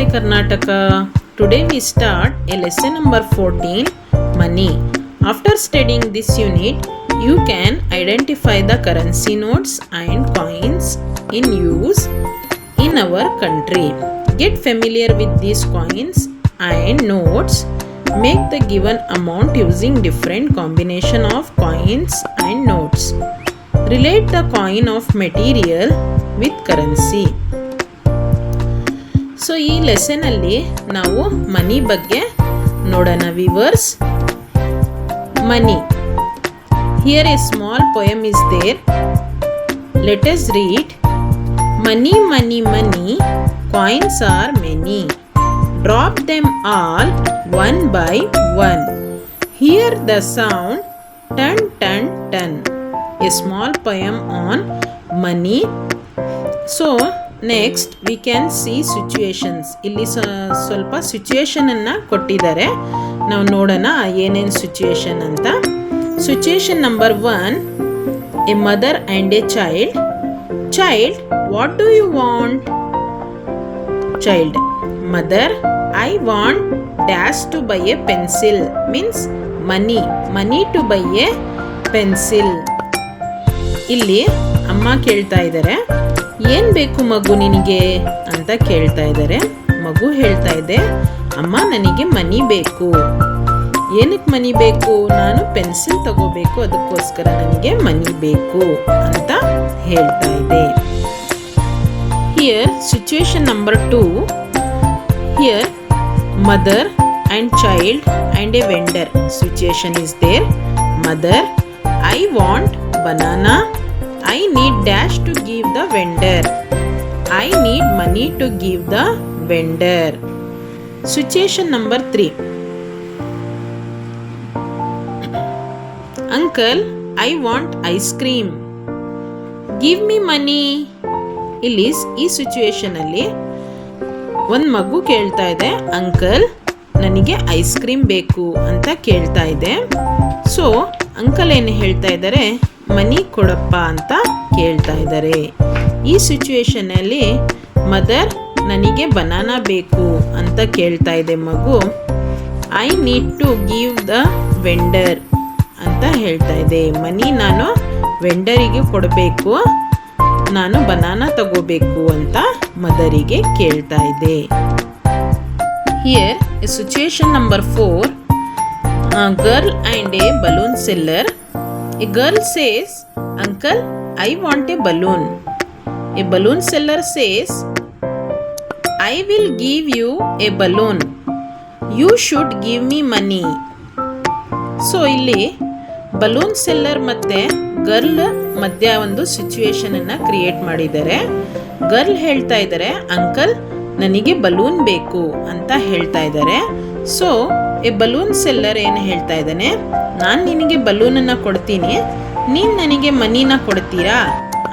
Namaste Karnataka. Today we start a lesson number 14, Money. After studying this unit, you can identify the currency notes and coins in use in our country. Get familiar with these coins and notes. Make the given amount using different combination of coins and notes. Relate the coin of material with currency. So ಈ ಲೆಸನಲ್ಲಿ ನಾವು money ಬಗ್ಗೆ ನೋಡೋಣ ವಿವರ್ಸ್. Money. Here a small poem is there. Let us read. Money money money coins are many. Drop them all one by one. Hear the sound tun tun tun. A small poem on money. So next we can see situations. ಇಲ್ಲಿ ಸ್ವಲ್ಪ ಸಿಚುವೇಶನನ್ನು ಕೊಟ್ಟಿದ್ದಾರೆ, ನಾವು ನೋಡೋಣ ಏನೇನು situation ಅಂತ. Situation number 1, a mother and a child. Child, what do you want? Child, mother, I want dash to buy a pencil. Means money to buy a pencil. ಇಲ್ಲಿ ಅಮ್ಮ ಕೇಳ್ತಾ ಇದ್ದಾರೆ, ಏನು ಬೇಕು ಮಗು ನಿನಗೆ ಅಂತ ಕೇಳ್ತಾ ಇದ್ದಾರೆ. ಮಗು ಹೇಳ್ತಾ ಇದೆ, ಅಮ್ಮ ನನಗೆ ಮನಿ ಬೇಕು. ಏನಕ್ಕೆ ಮನಿ ಬೇಕು? ನಾನು ಪೆನ್ಸಿಲ್ ತಗೋಬೇಕು, ಅದಕ್ಕೋಸ್ಕರ ನನಗೆ ಮನಿ ಬೇಕು ಅಂತ ಹೇಳ್ತಾ ಇದೆ. Here situation number 2. Here mother and child and a vendor. Situation is there. Mother, I want banana. I need dash to give the vendor. I need money to give the vendor. Situation number 3. Uncle, I want ice cream. Give me money. ಇಲ್ಲಿ ಈ situation ಅಲ್ಲಿ ಒಂದು ಮಗು ಕೇಳ್ತಾ ಇದೆ, uncle ನನಗೆ ice cream ಬೇಕು ಅಂತ ಕೇಳ್ತಾ ಇದೆ. ಸೊ ಅಂಕಲ್ ಏನು ಹೇಳ್ತಾ ಇದ್ದಾರೆ, ಮನಿ ಕೊಡಪ್ಪ ಅಂತ ಕೇಳ್ತಾ ಇದ್ದಾರೆ. ಈ ಸಿಚುವೇಶನಲ್ಲಿ ಮದರ್ ನನಗೆ ಬನಾನಾ ಬೇಕು ಅಂತ ಕೇಳ್ತಾ ಇದೆ ಮಗು. I need to give the vendor ಅಂತ ಹೇಳ್ತಾ ಇದೆ. ಮನಿ ನಾನು ವೆಂಡರಿಗೆ ಕೊಡಬೇಕು, ನಾನು ಬನಾನಾ ತಗೋಬೇಕು ಅಂತ ಮದರಿಗೆ ಕೇಳ್ತಾ ಇದೆ. Here situation number 4, girl and a balloon seller. A girl says, Uncle, I want a balloon. A balloon seller says, I will give you a balloon. You should give me money. So ಇಲ್ಲಿ balloon seller ಮತ್ತು girl ಮಧ್ಯ ಒಂದು ಸಿಚುವೇಶನನ್ನು create ಮಾಡಿದ್ದಾರೆ. Girl ಹೇಳ್ತಾ ಇದ್ದಾರೆ, uncle ನನಗೆ balloon ಬೇಕು ಅಂತ ಹೇಳ್ತಾ ಇದ್ದಾರೆ. ಸೊ ಎ ಬಲೂನ್ ಸೆಲ್ಲರ್ ಏನು ಹೇಳ್ತಾ ಇದ್ದಾನೆ, ನಾನು ನಿನಗೆ ಬಲೂನನ್ನು ಕೊಡ್ತೀನಿ, ನೀನು ನನಗೆ ಮನಿನ ಕೊಡ್ತೀರಾ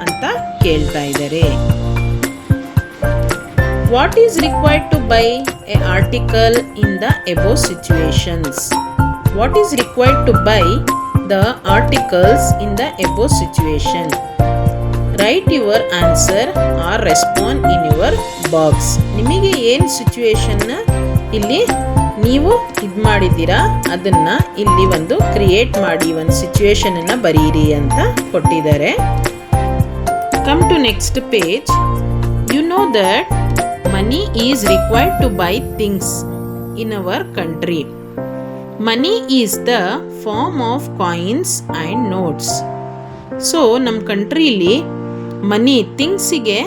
ಅಂತ ಕೇಳ್ತಾ ಇದ್ದಾರೆ. What is required to buy a article in the above situations? What is required to buy the articles in the above situation? Write your answer or respond in your box. ನಿಮಗೆ ಏನು ಸಿಚುವೇಶನ್ ಇಲ್ಲಿ ನೀವು ಇದು ಮಾಡಿದ್ದೀರಾ ಅದನ್ನು ಇಲ್ಲಿ ಒಂದು create ಮಾಡಿ ಒಂದು ಸಿಚುವೇಶನನ್ನು ಬರೀರಿ ಅಂತ ಕೊಟ್ಟಿದ್ದಾರೆ. Come to next page. You know that money is required to buy things in our country. Money is the form of coins and notes. So ನಮ್ಮ ಕಂಟ್ರೀಲಿ ಮನಿ ಥಿಂಗ್ಸಿಗೆ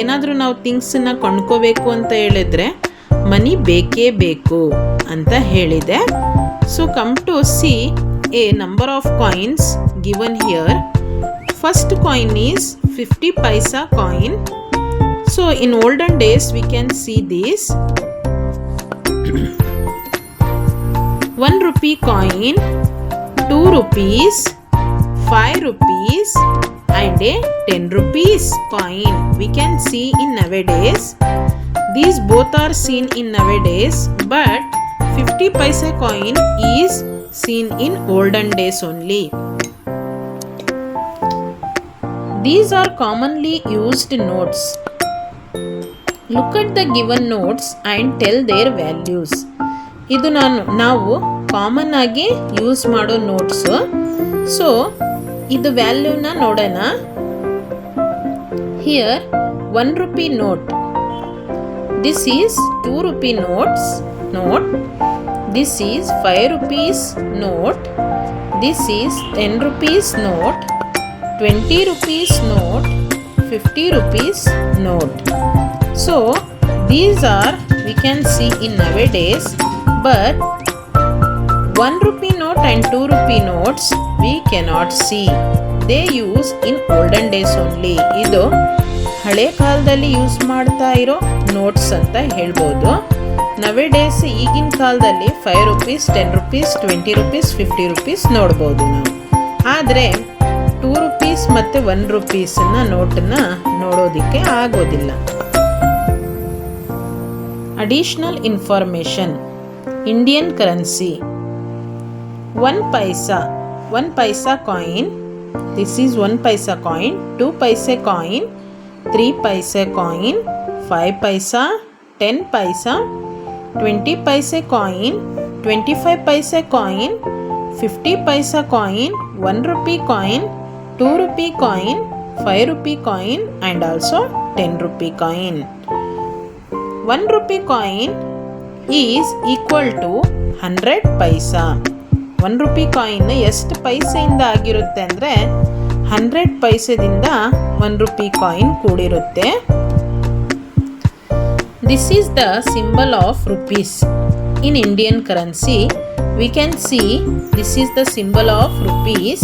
ಏನಾದರೂ ನಾವು ಥಿಂಗ್ಸನ್ನು ಕೊಂಡ್ಕೋಬೇಕು ಅಂತ ಹೇಳಿದ್ರೆ ಮನಿ ಬೇಕೇ ಬೇಕು ಅಂತ ಹೇಳಿದೆ. So come to see a number of coins given here. First coin is 50 paisa coin. So in olden days we can see this. 1 rupee coin, 2 rupees, 5 rupees and a 10 rupees coin we can see in nowadays. These both are seen in nowadays, but 50 paisa coin is seen in olden days only. These are commonly used notes. Look at the given notes and tell their values. ಇದು ನಾವು common ಆಗಿ use ಮಾಡೋ notes. So ಇದು ವ್ಯಾಲ್ಯೂನ ನೋಡೋಣ. Here 1 rupee note. This is 2 rupee note. This is 5 rupees note. This is 10 rupees note, 20 rupees note, 50 rupees note. So these are we can see in nowadays, but 1 rupee note and 2 rupee notes we cannot see. They use in olden days only. ಇದು ಹಳೆ ಕಾಲದಲ್ಲಿ use ಮಾಡ್ತಾ ಇರೋ notes ಅಂತ ಹೇಳ್ಬೋದು. Nowadays ಈಗಿನ ಕಾಲದಲ್ಲಿ 5 rupees, 10 rupees, 20 rupees, 50 rupees ನೋಡ್ಬೋದು ನಾವು. ಆದರೆ 2 rupees ಮತ್ತು 1 rupeesನ ನೋಟನ್ನು ನೋಡೋದಕ್ಕೆ ಆಗೋದಿಲ್ಲ. Additional information. Indian currency 1 paisa coin. This is 1 paisa coin, 2 paise coin, 3 paise coin, 5 paisa, 10 paisa, 20 paise coin, 25 paise coin, 50 paisa coin, 1 rupee coin, 2 rupee coin, 5 rupee coin and also 10 rupee coin. 1 rupee coin is equal to 100 paisa. 1 rupee coin ಎಷ್ಟು ಪೈಸೆಯಿಂದ ಆಗಿರುತ್ತೆ ಅಂದರೆ 100 ಪೈಸೆದಿಂದ 1 rupee coin ಕೂಡಿರುತ್ತೆ. This is the symbol of rupees. In Indian currency, we can see this is the symbol of rupees.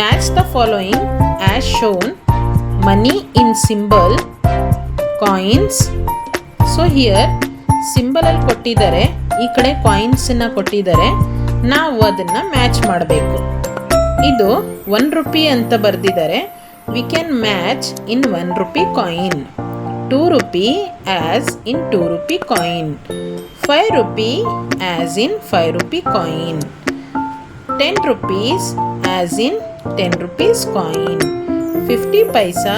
Match the following as shown. Money in symbol, coins. So here symbol ಅಲ್ಲಿ ಕೊಟ್ಟಿದ್ದಾರೆ, ಈ ಕಡೆ ಕಾಯಿನ್ಸನ್ನು ಕೊಟ್ಟಿದ್ದಾರೆ. ನಾವು ಅದನ್ನು match ಮಾಡಬೇಕು. ಇದು 1 rupee ಅಂತ ಬರೆದಿದ್ದಾರೆ. We can match in 1 rupee coin, 2 rupee as in 2 rupee coin, 5 rupee as in 5 rupee coin, 10 rupees as in 10 rupees coin, 50 paisa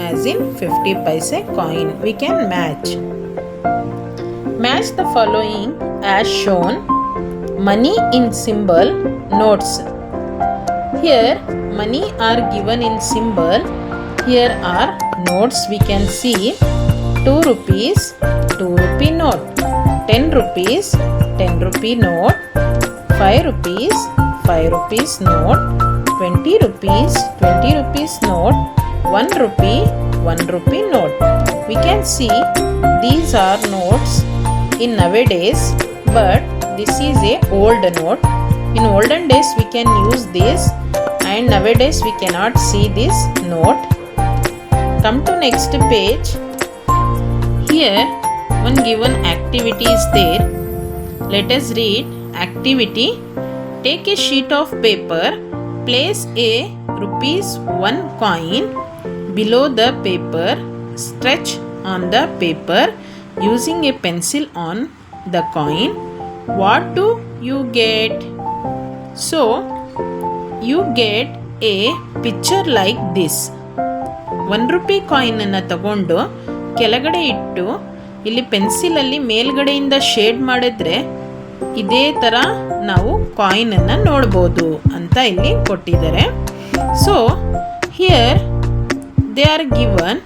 as in 50 paise coin. We can match the following as shown. Money in symbol, notes. Here money are given in symbol. Here are notes. We can see 2 rupees, 2 rupee note, 10 rupees, 10 rupee note, 5 rupees, 5 rupees note, 20 rupees, 20 rupees note, 1 rupee, 1 rupee note. We can see these are notes in nowadays, but this is a old note. In olden days we can use this, and nowadays we cannot see this note. Come to next page. Here one given activity is there. Let us read activity. Take a sheet of paper, place a ₹1 coin below the paper, stretch on the paper using a pencil on the coin. What do you get? So you get a picture like this. 1 rupee coin ಅನ್ನು ತಗೊಂಡು ಕೆಳಗಡೆ ಇಟ್ಟು ಇಲ್ಲಿ ಪೆನ್ಸಿಲಲ್ಲಿ ಮೇಲ್ಗಡೆಯಿಂದ shade ಮಾಡಿದ್ರೆ ಇದೇ ಥರ ನಾವು ಕಾಯಿನನ್ನು ನೋಡ್ಬೋದು ಅಂತ ಇಲ್ಲಿ ಕೊಟ್ಟಿದ್ದಾರೆ. So here they are given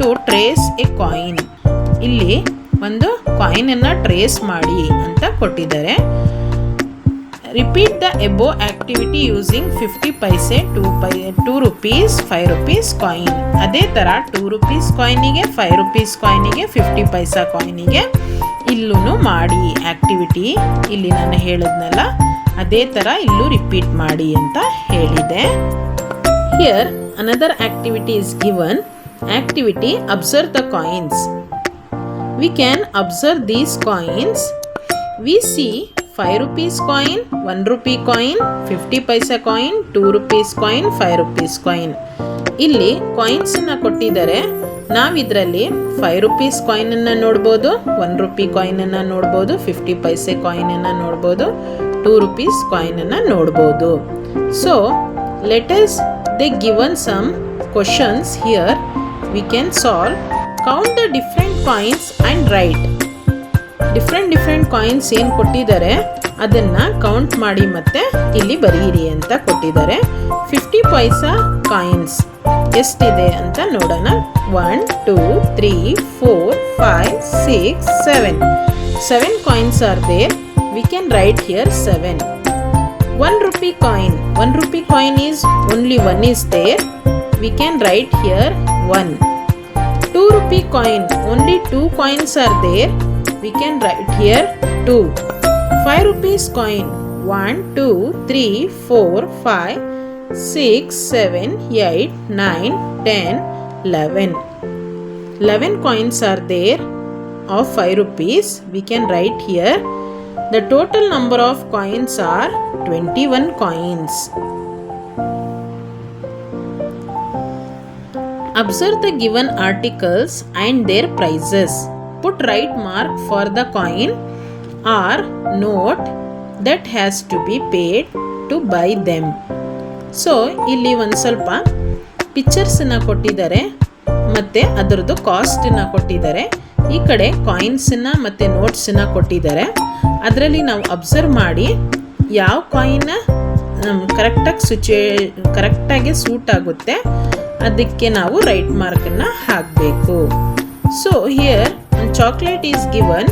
to trace a coin. ಇಲ್ಲಿ ಒಂದು ಕಾಯಿನನ್ನು ಟ್ರೇಸ್ ಮಾಡಿ ಅಂತ ಕೊಟ್ಟಿದ್ದಾರೆ. Repeat the above activity using 50 paise, 2 rupees, 5 rupees coin. ಅದೇ ಥರ 2 rupees ಕಾಯಿನಿಗೆ, 5 rupees ಕಾಯಿನಿಗೆ, 50 ಪೈಸಾ ಕಾಯಿನಿಗೆ ಇಲ್ಲೂ ಮಾಡಿ ಆಕ್ಟಿವಿಟಿ. ಇಲ್ಲಿ ನಾನು ಹೇಳಿದ್ನಲ್ಲ ಅದೇ ಥರ ಇಲ್ಲೂ ರಿಪೀಟ್ ಮಾಡಿ ಅಂತ ಹೇಳಿದೆ. Here another activity is given. Activity observe the coins. We can observe these coins. We see 5 rupees coin, 1 rupee coin, 50 paisa coin, 2 rupees coin, 5 rupees coin. ಇಲ್ಲಿ ಕಾಯಿನ್ಸನ್ನು ಕೊಟ್ಟಿದ್ದಾರೆ. ನಾವಿದರಲ್ಲಿ 5 rupees ಕಾಯಿನನ್ನು ನೋಡ್ಬೋದು, 1 rupee ಕಾಯಿನನ್ನು ನೋಡ್ಬೋದು, 50 ಪೈಸೆ ಕಾಯಿನನ್ನು ನೋಡ್ಬೋದು, 2 rupees ಕಾಯಿನನ್ನು ನೋಡ್ಬೋದು. So let us they given some questions here. We can solve. Count the different coins and right. Different coins ಏನು ಕೊಟ್ಟಿದ್ದಾರೆ ಅದನ್ನು count ಮಾಡಿ ಮತ್ತೆ ಇಲ್ಲಿ ಬರೀರಿ ಅಂತ ಕೊಟ್ಟಿದ್ದಾರೆ. 50 ಪೈಸಾ ಕಾಯಿನ್ಸ್ ಎಷ್ಟಿದೆ ಅಂತ ನೋಡೋಣ. 1 2 3 4 5 6 7 coins are there. We can write here 7. 1 rupee coin. 1 rupee coin is only one is there. We can write here 1. 2 rupee coin. Only 2 coins are there. We can write here 2. 5 rupees coin. 1 2 3 4 5 6 7 8 9 10 11. 11 coins are there of 5 rupees. We can write here. The total number of coins are 21 coins. Observe the given articles and their prices. Put right mark for the coin or note that has to be paid to buy them. So ಇಲ್ಲಿ ಒಂದು ಸ್ವಲ್ಪ ಪಿಕ್ಚರ್ಸನ್ನ ಕೊಟ್ಟಿದ್ದಾರೆ ಮತ್ತು ಅದರದ್ದು ಕಾಸ್ಟನ್ನು ಕೊಟ್ಟಿದ್ದಾರೆ. ಈ ಕಡೆ ಕಾಯಿನ್ಸನ್ನು ಮತ್ತು ನೋಟ್ಸನ್ನು ಕೊಟ್ಟಿದ್ದಾರೆ. ಅದರಲ್ಲಿ ನಾವು ಅಬ್ಸರ್ವ್ ಮಾಡಿ ಯಾವ ಕಾಯಿನ್ನ ಕರೆಕ್ಟಾಗಿ ಸೂಟ್ ಆಗುತ್ತೆ ಅದಕ್ಕೆ ನಾವು ರೈಟ್ ಮಾರ್ಕನ್ನು ಹಾಕಬೇಕು. So here chocolate is given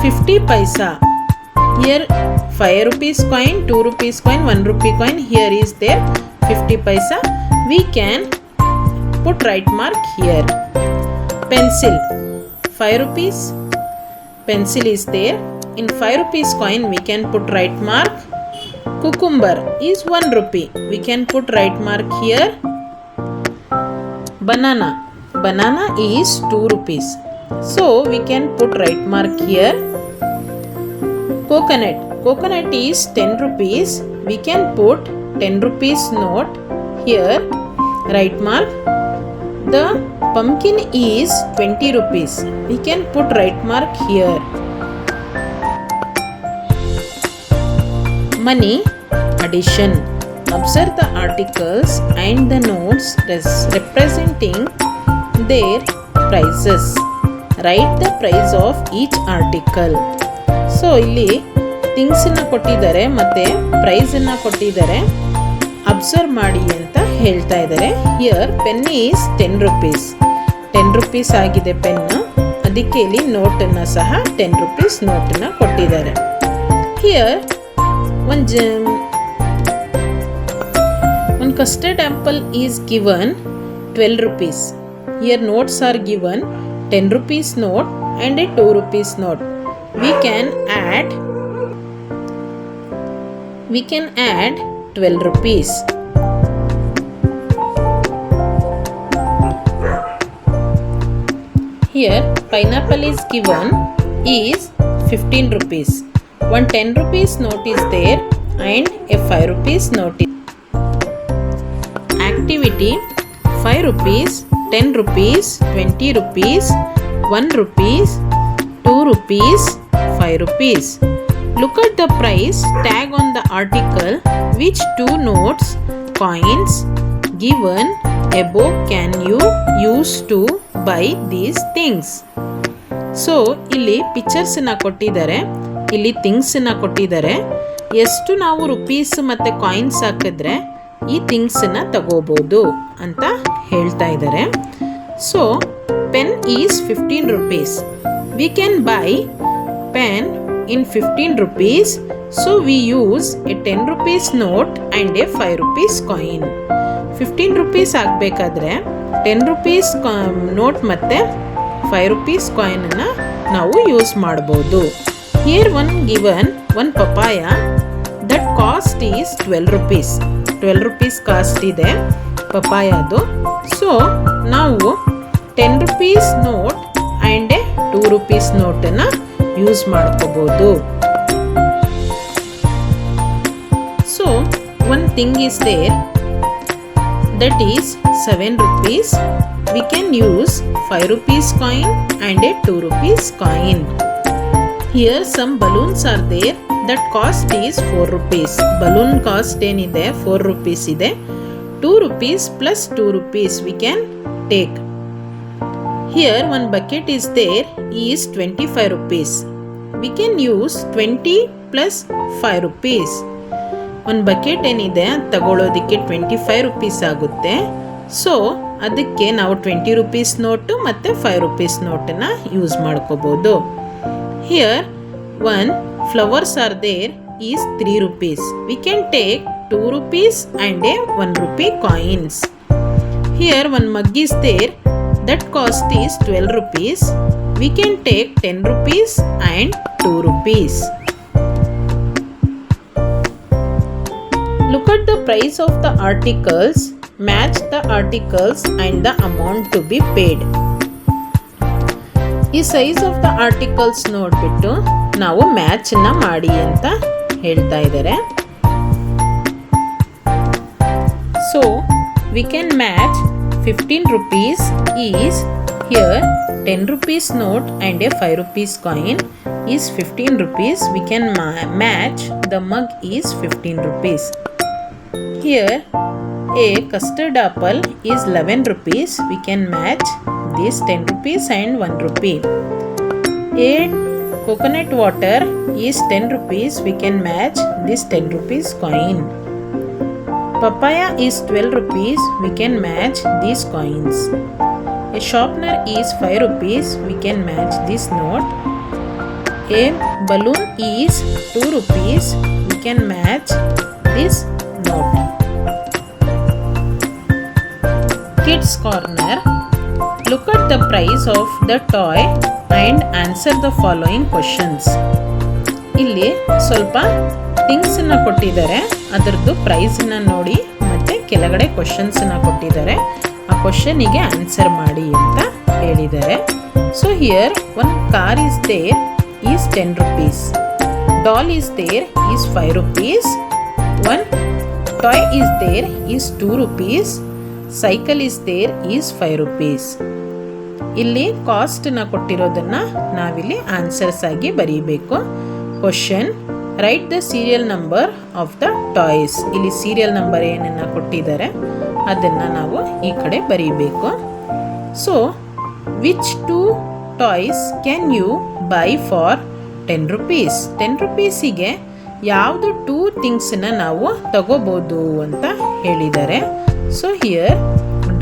50 paisa. Here 5 rupees coin, 2 rupees coin, 1 rupee coin. Here is there 50 paisa. We can put right mark here. Pencil 5 rupees. Pencil is there. In 5 rupees coin we can put right mark. Cucumber is 1 rupee. We can put right mark here. Banana. Banana is 2 rupees. So we can put right mark here. Coconut. Coconut is 10 rupees. We can put 10 rupees note here. Right mark. The pumpkin is 20 rupees. We can put right mark here. Money addition. Observe the articles and the notes representing their prices. Write the price of each article. So ಇಲ್ಲಿ ಥಿಂಗ್ಸನ್ನು ಕೊಟ್ಟಿದ್ದಾರೆ ಮತ್ತು ಪ್ರೈಸನ್ನು ಕೊಟ್ಟಿದ್ದಾರೆ. Observe ಮಾಡಿ ಅಂತ ಹೇಳ್ತಾ ಇದ್ದಾರೆ. Here pen is 10 rupees. 10 rupees ಆಗಿದೆ pen. ಅದಕ್ಕೆ ಇಲ್ಲಿ ನೋಟನ್ನು ಸಹ 10 rupees ನೋಟನ್ನು ಕೊಟ್ಟಿದ್ದಾರೆ. ಹಿಯರ್ ಒಂದು custard apple is given 12 rupees. Here notes are given 10 rupees note and a 2 rupees note. We can add 12 rupees. Here pineapple is given is 15 rupees. One 10 rupees note is there and a 5 rupees note is. Activity 5 rupees, 10 rupees, 20 rupees, 1 rupees, 2 rupees, 5 rupees. Look at the price tag on the article. Which 2 notes, coins given above can you use to buy these things? So ಇಲ್ಲಿ ಪಿಕ್ಚರ್ಸನ್ನ ಕೊಟ್ಟಿದ್ದಾರೆ, ಇಲ್ಲಿ ಥಿಂಗ್ಸನ್ನ ಕೊಟ್ಟಿದ್ದಾರೆ. ಎಷ್ಟು ನಾವು rupees ಮತ್ತು coins ಹಾಕಿದ್ರೆ ಈ ಥಿಂಗ್ಸನ್ನ ತಗೋಬೋದು ಅಂತ ಹೇಳ್ತಾ ಇದ್ದಾರೆ. So pen is 15 rupees. We can buy pen in 15 rupees. So we use a 10 rupees note and a 5 rupees coin. 15 rupees ಆಗಬೇಕಾದ್ರೆ 10 rupees ನೋಟ್ ಮತ್ತು 5 rupees ಕಾಯಿನನ್ನು ನಾವು ಯೂಸ್ ಮಾಡ್ಬೋದು. Here one given one papaya that cost is 12 rupees. 12 rupees cost ಇದೆ ಪಪಾಯದು. So ನಾವು 10 rupees note and a 2 rupees ನೋಟನ್ನು use ಮಾಡ್ಕೋಬೋದು. So one thing is there that is 7 rupees. We can use 5 rupees coin and a 2 rupees coin. Here some balloons are there that cost is 4 rupees. Balloon cost ಏನಿದೆ 4 rupees ಇದೆ. 2 rupees plus 2 rupees we can take. Here one bucket is there is 25 rupees. We can use 20 plus 5 rupees. ಒಂದು bucket ಏನಿದೆ ತಗೊಳ್ಳೋದಕ್ಕೆ 25 rupees ಆಗುತ್ತೆ. So ಅದಕ್ಕೆ ನಾವು 20 rupees note ಮತ್ತು 5 rupees ನೋಟನ್ನು ಯೂಸ್ ಮಾಡ್ಕೋಬೋದು. Here one flowers are there is 3 rupees. We can take 2 rupees and a 1 rupee coins. Here one mug is there that cost is 12 rupees. We can take 10 rupees and 2 rupees. Look at the price of the articles, match the articles and the amount to be paid. ಈ size of the articles ನೋಡಿಬಿಟ್ಟು ನಾವು ಮ್ಯಾಚನ್ನು ಮಾಡಿ ಅಂತ ಹೇಳ್ತಾ ಇದ್ದಾರೆ. So we can match 15 rupees is here 10 rupees note and a 5 rupees coin is 15 rupees. We can match the mug is 15 rupees. Here a custard apple is 11 rupees. We can match this 10 rupees and 1 rupee. A coconut water is 10 rupees. We can match this 10 rupees coin. Papaya is 12 rupees. We can match these coins. A sharpener is 5 rupees. We can match this note. A balloon is 2 rupees. We can match this note. Kids Corner. Look at the price of the toy and answer the following questions. ಇಲ್ಲಿ ಸ್ವಲ್ಪ ಥಿಂಗ್ಸನ್ನು ಕೊಟ್ಟಿದ್ದಾರೆ, ಅದರದ್ದು ಪ್ರೈಸನ್ನು ನೋಡಿ ಮತ್ತು ಕೆಳಗಡೆ ಕ್ವಶನ್ಸನ್ನು ಕೊಟ್ಟಿದ್ದಾರೆ. ಆ ಕ್ವಶನಿಗೆ answer ಮಾಡಿ ಅಂತ ಹೇಳಿದ್ದಾರೆ. So here one car is there is 10 rupees. Doll is there is 5 rupees. One toy is there is 2 rupees. Cycle is there is 5 rupees. ಇಲ್ಲಿ ಕಾಸ್ಟನ್ನ ಕೊಟ್ಟಿರೋದನ್ನು ನಾವಿಲ್ಲಿ ಆನ್ಸರ್ಸ್ ಆಗಿ ಬರೀಬೇಕು. Question, write the serial number of the toys. ಇಲ್ಲಿ serial number ಏನನ್ನು ಕೊಟ್ಟಿದ್ದಾರೆ ಅದನ್ನು ನಾವು ಈ ಕಡೆ ಬರೀಬೇಕು. So which 2 toys can you buy for 10 rupees? 10 rupeesiಗೆ ಯಾವುದು 2 ಥಿಂಗ್ಸನ್ನು ನಾವು ತಗೋಬೋದು ಅಂತ ಹೇಳಿದ್ದಾರೆ. So here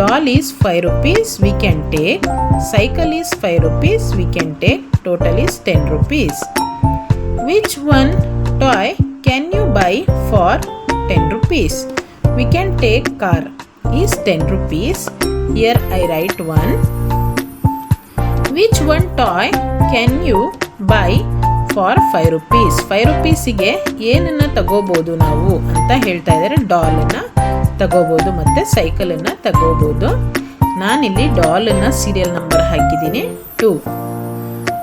doll is 5 rupees. We can take. Cycle is 5 rupees. We can take. Total is 10 rupees. Which one toy can you buy for 10 rupees? We can take car is 10 rupees. Here I write 1. Which one toy can you buy for 5 rupees? 5 rupeesiಗೆ ಏನನ್ನು ತಗೋಬೋದು ನಾವು ಅಂತ ಹೇಳ್ತಾ ಇದ್ದಾರೆ. ಡಾಲನ್ನು ತಗೋಬೋದು ಮತ್ತು ಸೈಕಲನ್ನು ತಗೋಬೋದು. ನಾನಿಲ್ಲಿ ಡಾಲನ್ನು ಸೀರಿಯಲ್ ನಂಬರ್ ಹಾಕಿದ್ದೀನಿ 2.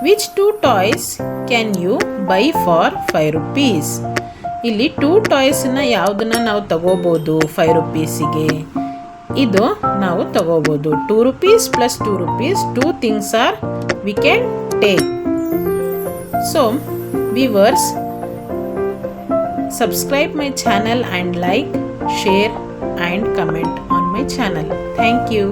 Which 2 toys can you buy for 5 rupees? ಇಲ್ಲಿ 2 ಟಾಯ್ಸನ್ನು ಯಾವುದನ್ನು ನಾವು ತಗೋಬೋದು 5 rupeesiಗೆ? ಇದು ನಾವು ತಗೋಬೋದು 2 rupees plus 2 rupees. 2 things are we can take. So viewers, subscribe my channel and like, share and comment on my channel. Thank you.